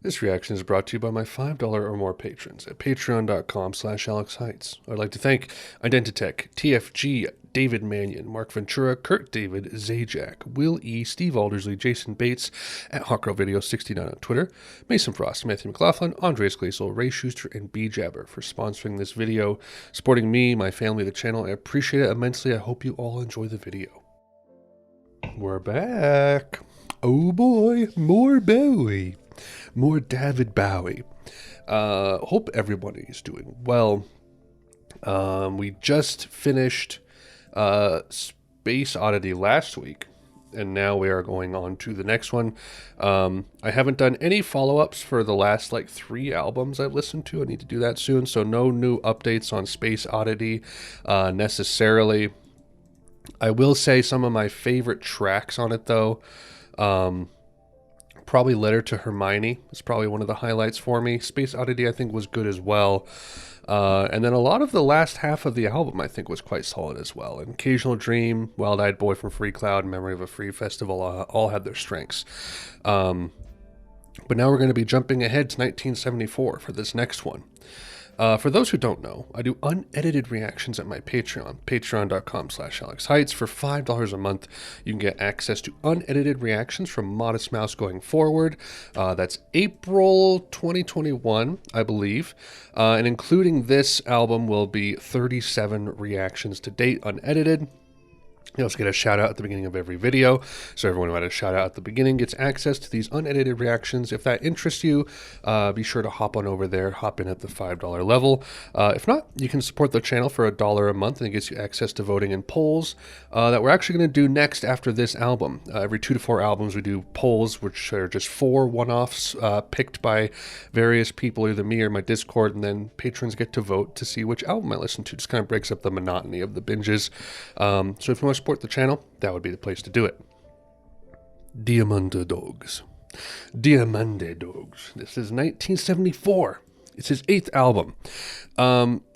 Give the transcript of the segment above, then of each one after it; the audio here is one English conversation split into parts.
This reaction is brought to you by my $5 or more patrons at patreon.com/AlexHeitz. I'd like to thank Identitech, TFG, David Mannion, Mark Ventura, Kurt David, Zajac, Will E, Steve Aldersley, Jason Bates, at HawkGirlVideo69 on Twitter, Mason Frost, Matthew McLaughlin, Andreas Gleasel, Ray Schuster, and B Jabber for sponsoring this video, supporting me, my family, the channel. I appreciate it immensely. I hope you all enjoy the video. We're back. Oh boy, more Bowie. More David Bowie. Hope everybody is doing well. We just finished Space Oddity last week, and now we are going on to the next one. I haven't done any follow-ups for the last 3 albums I've listened to. I need to do that soon, so no new updates on Space Oddity necessarily. I will say some of my favorite tracks on it, though. Probably Letter to Hermione is probably one of the highlights for me. Space Oddity, I think, was good as well. And then a lot of the last half of the album, I think, was quite solid as well. And Occasional Dream, Wild-Eyed Boy from Free Cloud, Memory of a Free Festival, all had their strengths. But now we're going to be jumping ahead to 1974 for this next one. For those who don't know, I do unedited reactions at my Patreon, patreon.com/AlexHeitz. For $5 a month, you can get access to unedited reactions from Modest Mouse going forward. That's April 2021, I believe. And including this album will be 37 reactions to date, unedited. You also get a shout out at the beginning of every video. So everyone who had a shout out at the beginning gets access to these unedited reactions. If that interests you, be sure to hop on over there, hop in at the $5 level. If not, you can support the channel for $1 a month, and it gets you access to voting in polls that we're actually going to do next after this album. Every 2 to 4 albums, we do polls, which are just 4 one-offs picked by various people, either me or my Discord, and then patrons get to vote to see which album I listen to. Just kind of breaks up the monotony of the binges. So if you want to support the channel, that would be the place to do it. Diamante Dogs. Diamante Dogs. This is 1974. It's his 8th album.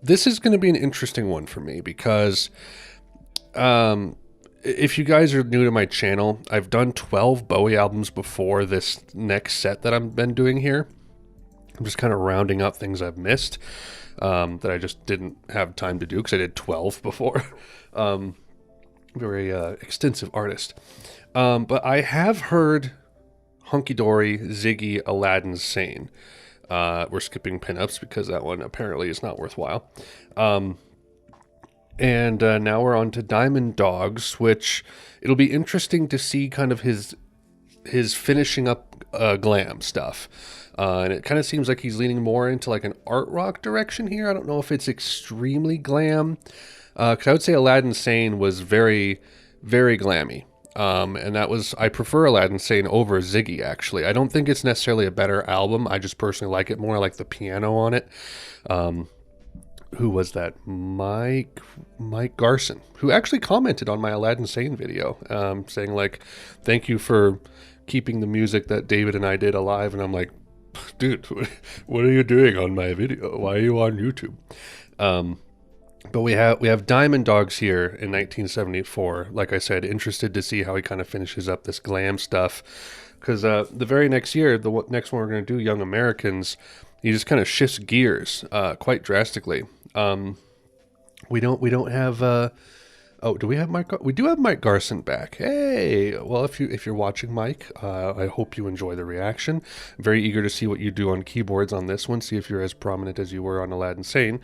This is going to be an interesting one for me because if you guys are new to my channel, I've done 12 Bowie albums before this next set that I've been doing here. I'm just kind of rounding up things I've missed that I just didn't have time to do because I did 12 before. Very extensive artist. But I have heard Hunky Dory, Ziggy, Aladdin Sane. We're skipping pinups because that one apparently is not worthwhile. And now we're on to Diamond Dogs, which it'll be interesting to see kind of his finishing up glam stuff. And it kind of seems like he's leaning more into an art rock direction here. I don't know if it's extremely glam. Because I would say Aladdin Sane was very, very glammy. And that was, I prefer Aladdin Sane over Ziggy, actually. I don't think it's necessarily a better album. I just personally like it more. I like the piano on it. Who was that? Mike Garson, who actually commented on my Aladdin Sane video, saying thank you for keeping the music that David and I did alive. And I'm like, dude, what are you doing on my video? Why are you on YouTube? But we have Diamond Dogs here in 1974. Like I said, interested to see how he kind of finishes up this glam stuff. Because the very next year, the next one we're going to do, Young Americans, he just kind of shifts gears quite drastically. We don't have. Oh, do we have Mike? We do have Mike Garson back. Hey, well, if you're watching, Mike, I hope you enjoy the reaction. I'm very eager to see what you do on keyboards on this one. See if you're as prominent as you were on Aladdin Sane.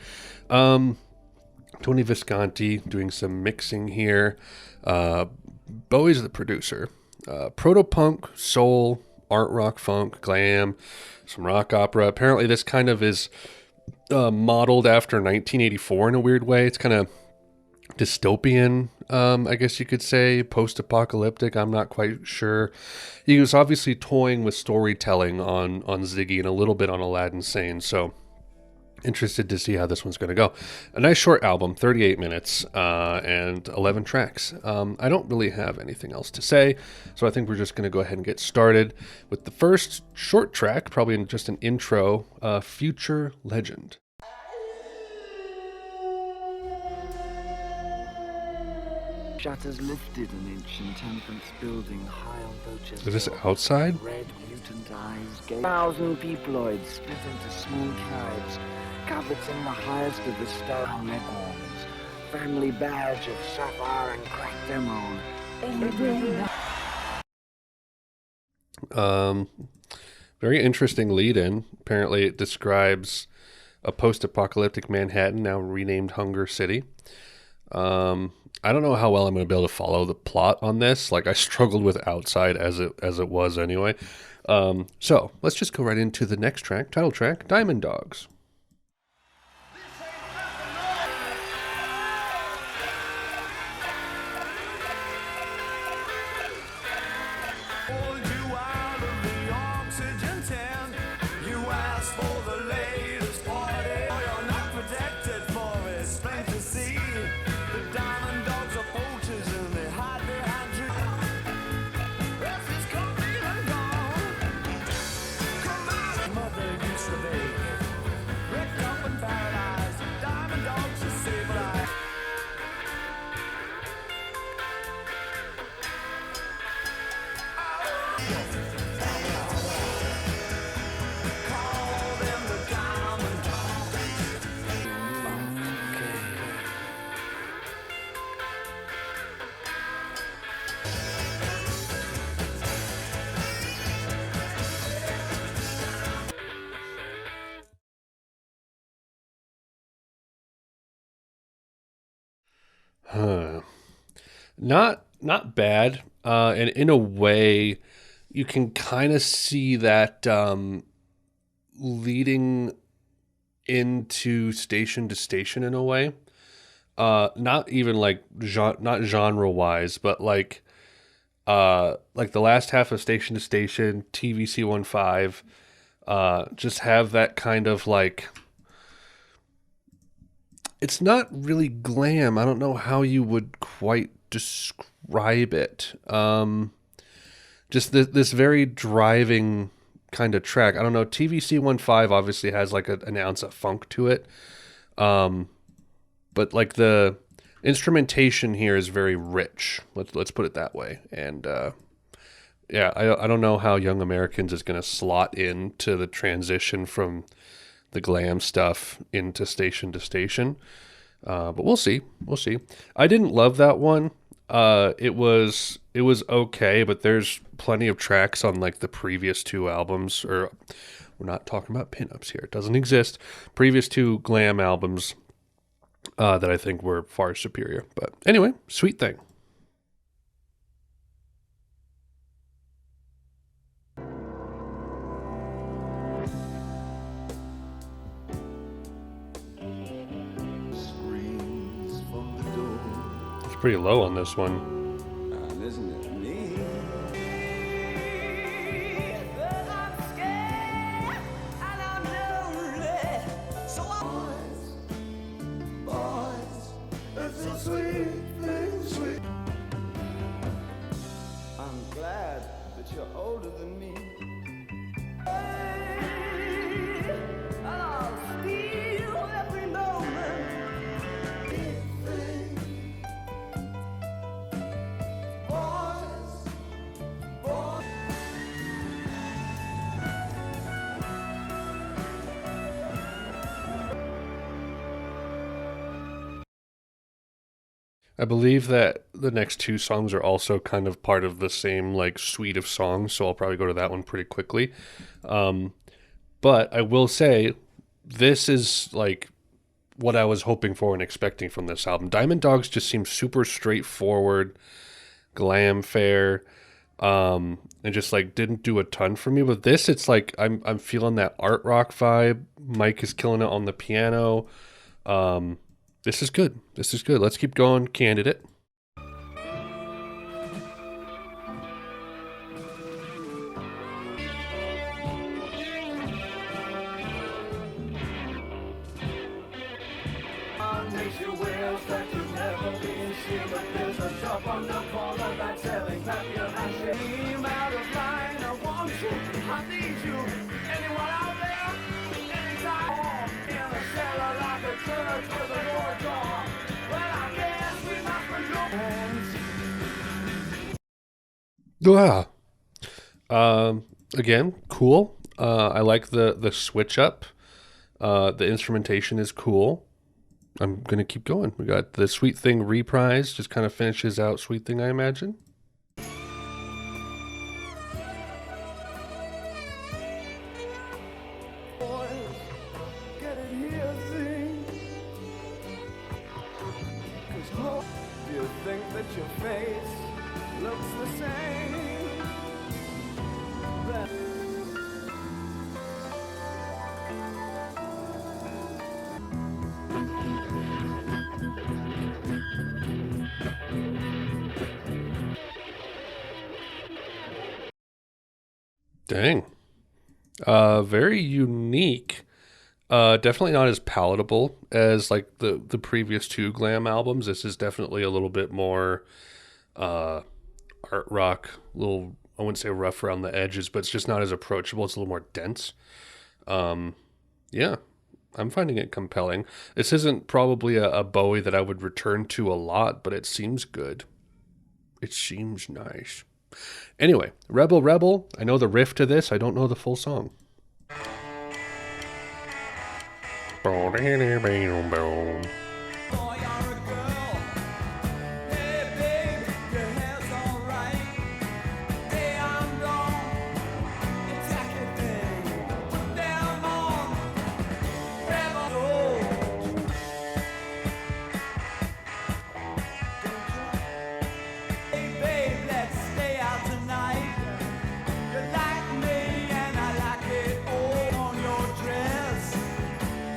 Tony Visconti doing some mixing here. Bowie's the producer. Proto-punk, soul, art rock, funk, glam, some rock opera. Apparently this kind of is modeled after 1984 in a weird way. It's kind of dystopian, I guess you could say, post-apocalyptic. I'm not quite sure. He was obviously toying with storytelling on Ziggy and a little bit on Aladdin Sane, so interested to see how this one's going to go. A nice short album, 38 minutes and 11 tracks. I don't really have anything else to say, so I think we're just going to go ahead and get started with the first short track, probably just an intro, Future Legend. Shutters lifted an ancient temperance building high on Boches. Is this outside? Red mutant eyes gave 1,000 peoploids split into small tribes, coveting the highest of the stone leghorns, family badge of sapphire and cracked emerald. Very interesting lead-in. Apparently it describes a post-apocalyptic Manhattan, now renamed Hunger City. I don't know how well I'm going to be able to follow the plot on this. Like, I struggled with Outside as it was anyway. So let's just go right into the next track, title track, Diamond Dogs. Not bad. And in a way, you can kind of see that leading into Station to Station in a way. Not even like not genre wise, but like the last half of Station to Station, TVC 15, just have that kind of like. It's not really glam. I don't know how you would quite describe it. Just this very driving kind of track. I don't know. TVC 15 obviously has like an ounce of funk to it. But like the instrumentation here is very rich. Let's put it that way. And yeah, I don't know how Young Americans is going to slot into the transition from the glam stuff into Station to Station. But we'll see. We'll see. I didn't love that one. It was okay, but there's plenty of tracks on like the previous two albums, or we're not talking about pinups here. It doesn't exist. Previous two glam albums that I think were far superior. But anyway, Sweet Thing. It's pretty low on this one. I'm glad that you're older than me. And I'll steal every moment. I believe that the next two songs are also kind of part of the same like suite of songs, so I'll probably go to that one pretty quickly. But I will say this is like what I was hoping for and expecting from this album. Diamond Dogs just seems super straightforward, glam fare, and just like didn't do a ton for me. With this, it's like I'm feeling that art rock vibe. Mike is killing it on the piano. This is good. This is good. Let's keep going. Candidate. Yeah. Again, cool. I like the switch up. The instrumentation is cool. I'm gonna keep going. We got the Sweet Thing Reprise, just kind of finishes out Sweet Thing, I imagine. Boys, get it here, thing. 'Cause most you think that your face looks the same. That Dang. Very unique. Definitely not as palatable as like the previous two glam albums. This is definitely a little bit more uh art rock, a little, I wouldn't say rough around the edges, but it's just not as approachable. It's a little more dense. Um, yeah, I'm finding it compelling. This isn't probably a Bowie that I would return to a lot, but it seems good. It seems nice. Anyway, Rebel Rebel. I know the riff to this. I don't know the full song. boy, you're a girl. Hey, babe, your hair's alright. Hey, I'm gone. Attack it, thing. Put them on. Rebel. Hey, babe, let's stay out tonight. You like me and I like it all on your dress.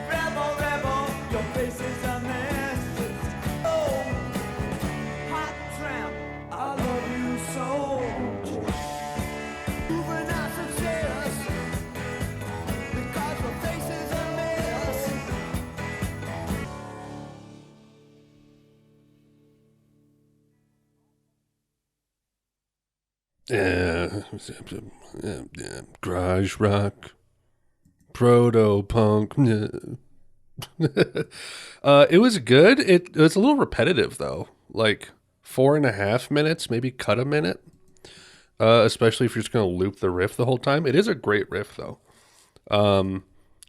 Rebel, rebel, your face is a mess. Oh, hot tramp, I love you so. Moving out to chairs because your face is a mess. Garage rock, proto-punk. It was good. It was a little repetitive though. Like 4.5 minutes, maybe cut a minute. Especially if you're just gonna loop the riff the whole time. It is a great riff though.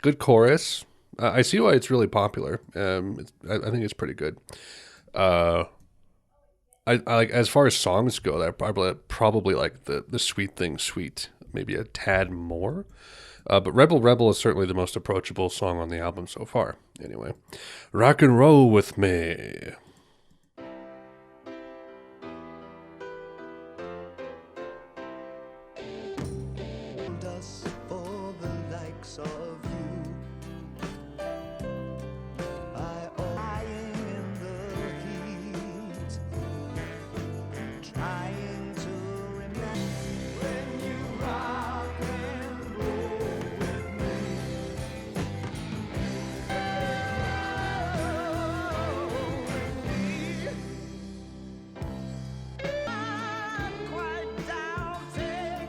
Good chorus. I see why it's really popular. I think it's pretty good. Uh, I like, as far as songs go, I probably like the Sweet Thing Sweet maybe a tad more. But Rebel Rebel is certainly the most approachable song on the album so far. Anyway, rock and roll with me. Us for the likes of you. I lying in the heat, trying to remember when you rock and roll with me. I'm quite doubting.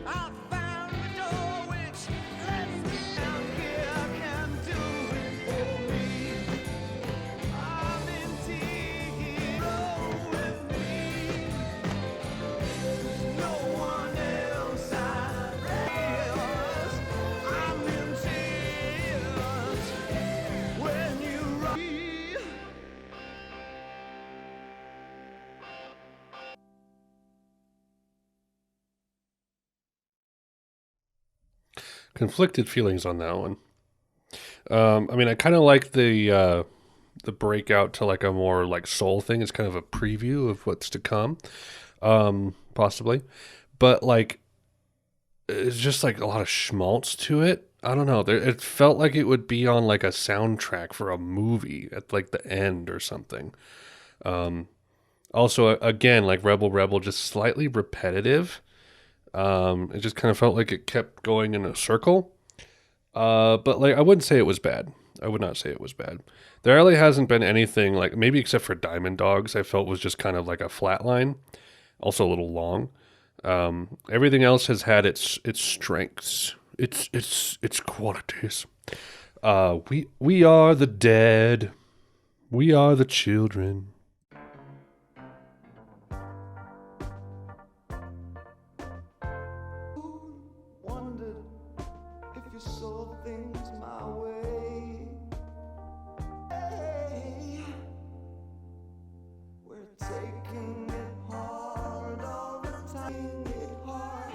I found the door which lets me down here can do it for me. I'm in tears, roll with me. No one else I realize. I'm in tears when you rock me. Conflicted feelings on that one. I mean, I kind of like the breakout to like a more like soul thing. It's kind of a preview of what's to come, possibly. But like, it's just like a lot of schmaltz to it. I don't know. It felt like it would be on like a soundtrack for a movie at like the end or something. Also, again, like Rebel Rebel, just slightly repetitive. It just kind of felt like it kept going in a circle. But like I wouldn't say it was bad. I would not say it was bad. There really hasn't been anything like maybe except for Diamond Dogs. I felt was just kind of like a flat line, also a little long. Everything else has had its strengths, its qualities. We are the dead. We are the children. so things my way. Hey, we're taking it hard all the time. It hard,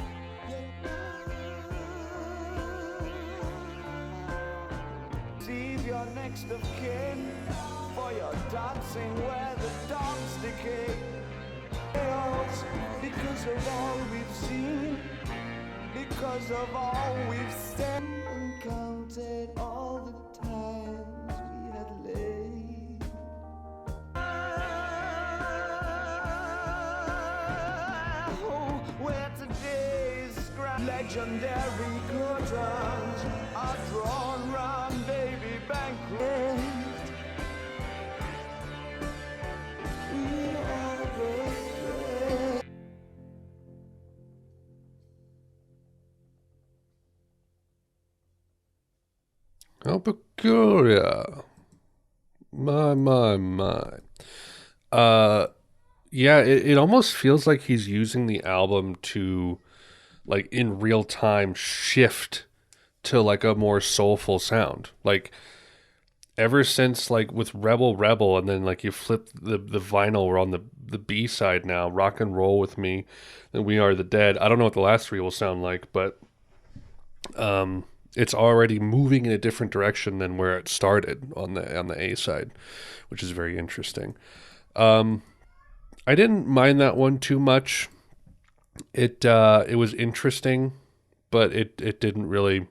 receive your next of kin for your dancing where the dogs decay. Because of all we've seen, because of all we've said, and counted all the times we had laid. Oh, where today's legendary curtains are drawn round baby banquet. We are the How peculiar. My. Yeah, it almost feels like he's using the album to, like, in real time shift to, like, a more soulful sound. Like, ever since, like, with Rebel Rebel, and then, like, you flip the vinyl, we're on the B side now, Rock and Roll With Me, and We Are the Dead. I don't know what the last three will sound like, but it's already moving in a different direction than where it started on the A side, which is very interesting. I didn't mind that one too much. It was interesting, but it didn't really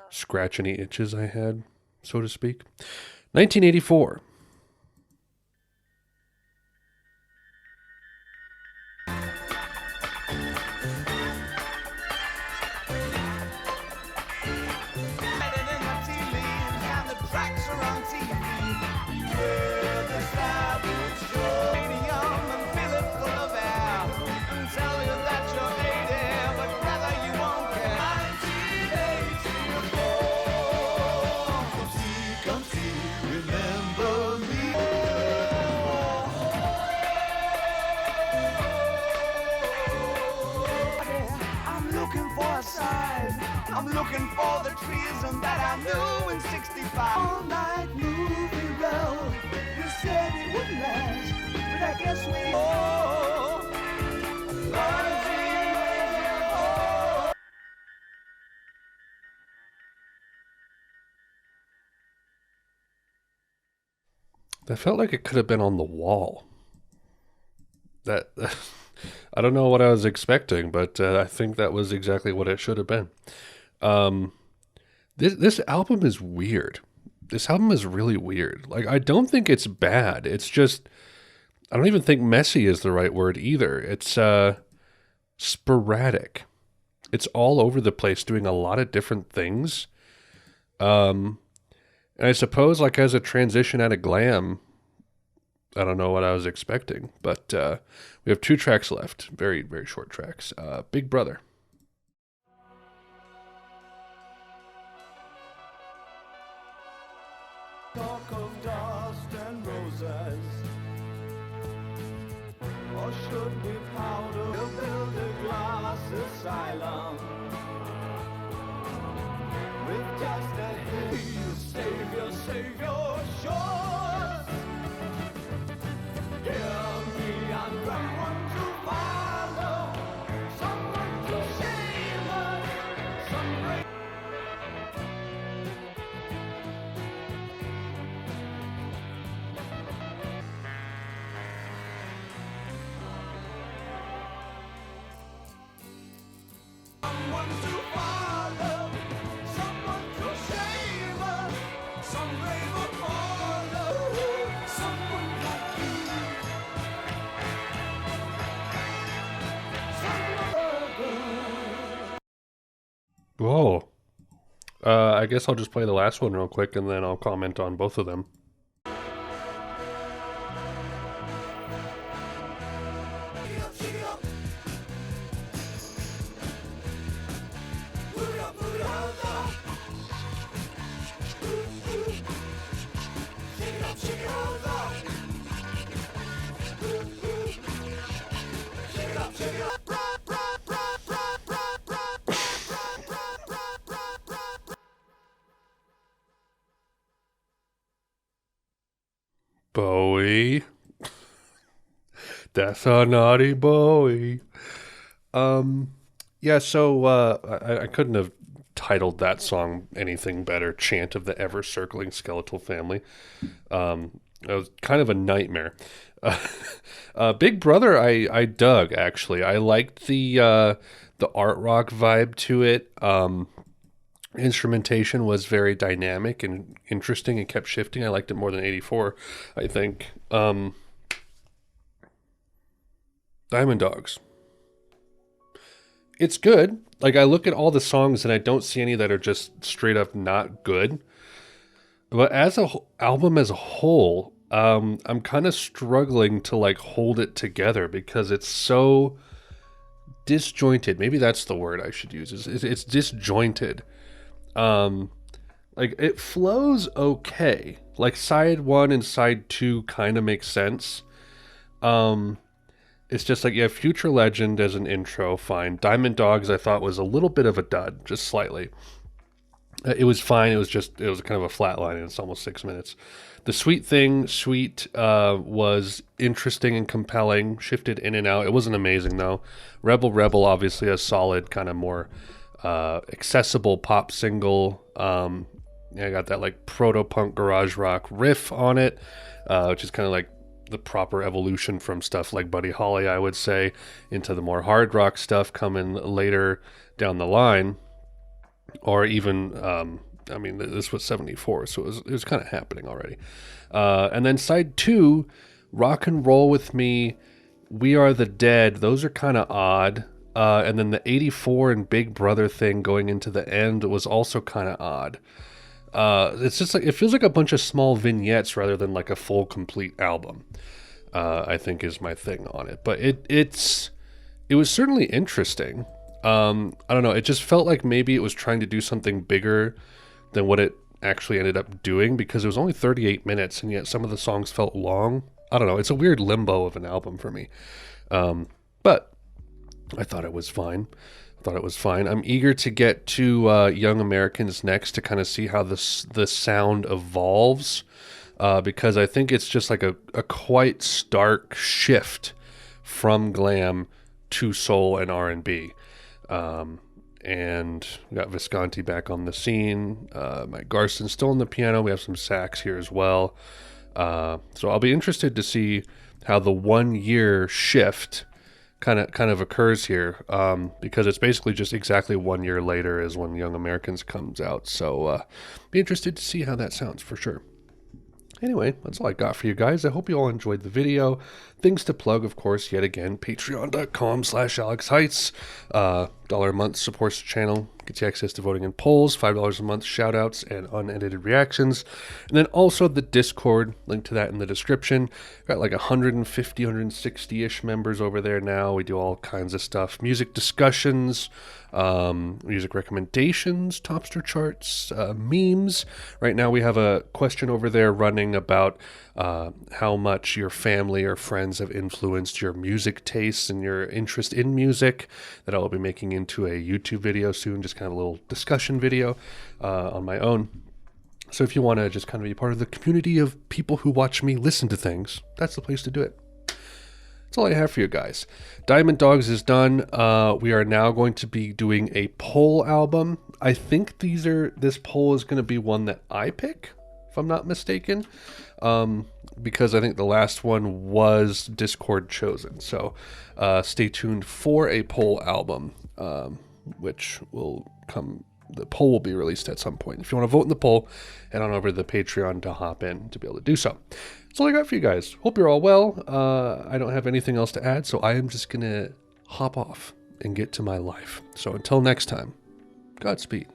scratch any itches I had, so to speak. 1984. I'm looking for the treason that I knew in 65. All night moving well. You said it would last, but I guess we That felt like it could have been on the wall. That I don't know what I was expecting, but I think that was exactly what it should have been. This album is weird. This album is really weird. Like, I don't think it's bad. It's just, I don't even think messy is the right word either. It's sporadic. It's all over the place, doing a lot of different things. And I suppose, like, as a transition out of glam, I don't know what I was expecting, but we have 2 tracks left. Very, very short tracks. Big Brother. talk of dust and roses, or should we powder build a glass asylum with just a hint, save your shores. Hear me, I'm someone to follow, someone to save us, some someone to follow, someone to save us, some brave or follow, someone like you, someone. Whoa. I guess I'll just play the last one real quick, and then I'll comment on both of them. Bowie. That's a naughty Bowie. Yeah, so I couldn't have titled that song anything better. Chant of the Ever Circling Skeletal Family. It was kind of a nightmare. Big Brother, I dug actually. I liked the art rock vibe to it. Instrumentation was very dynamic and interesting and kept shifting. I liked it more than 84, I think. Diamond Dogs. It's good. Like, I look at all the songs and I don't see any that are just straight up not good. But as a album as a whole, I'm kind of struggling to like hold it together because it's so disjointed. Maybe that's the word I should use. It's disjointed. Like it flows okay. Like side 1 and side 2 kind of make sense. It's just like you have Future Legend as an intro, fine. Diamond Dogs I thought was a little bit of a dud, just slightly. It was fine. It was kind of a flat line, and it's almost 6 minutes. The Sweet Thing, was interesting and compelling, shifted in and out. It wasn't amazing, though. Rebel, obviously a solid, kind of more accessible pop single. I got that like proto-punk garage rock riff on it, which is kind of like the proper evolution from stuff like Buddy Holly, I would say, into the more hard rock stuff coming later down the line. Or even, this was 74, so it was kind of happening already. And then side 2, Rock and Roll With Me, We Are the Dead, those are kind of odd. And then the 84 and Big Brother thing going into the end was also kind of odd. It's just like, it feels like a bunch of small vignettes rather than like a full complete album, I think is my thing on it. But it was certainly interesting. I don't know. It just felt like maybe it was trying to do something bigger than what it actually ended up doing because it was only 38 minutes and yet some of the songs felt long. I don't know. It's a weird limbo of an album for me. But I thought it was fine. I'm eager to get to Young Americans next to kind of see how the sound evolves because I think it's just like a quite stark shift from glam to soul and R&B. And we got Visconti back on the scene. Mike Garson's still on the piano. We have some sax here as well. So I'll be interested to see how the 1 year shift kind of occurs here, because it's basically just exactly 1 year later is when Young Americans comes out. So be interested to see how that sounds for sure. Anyway, that's all I got for you guys. I hope you all enjoyed the video. Things to plug, of course, yet again, patreon.com/AlexHeitz. $1 a month supports the channel, gets you access to voting in polls, $5 a month shoutouts and unedited reactions. And then also the Discord, link to that in the description. Got like 150, 160-ish members over there now. We do all kinds of stuff. Music discussions, music recommendations, Topster charts, memes. Right now we have a question over there running about how much your family or friends have influenced your music tastes and your interest in music, that I'll be making into a YouTube video soon, just kind of a little discussion video on my own. So if you want to just kind of be part of the community of people who watch me listen to things, that's the place to do it. That's all I have for you guys. Diamond Dogs is done. We are now going to be doing a poll album. I think this poll is going to be one that I pick, if I'm not mistaken, because I think the last one was Discord chosen. So stay tuned for a poll album, which will come. The poll will be released at some point. If you want to vote in the poll, head on over to the Patreon to hop in to be able to do so. That's all I got for you guys. Hope you're all well. I don't have anything else to add, so I am just going to hop off and get to my life. So until next time, Godspeed.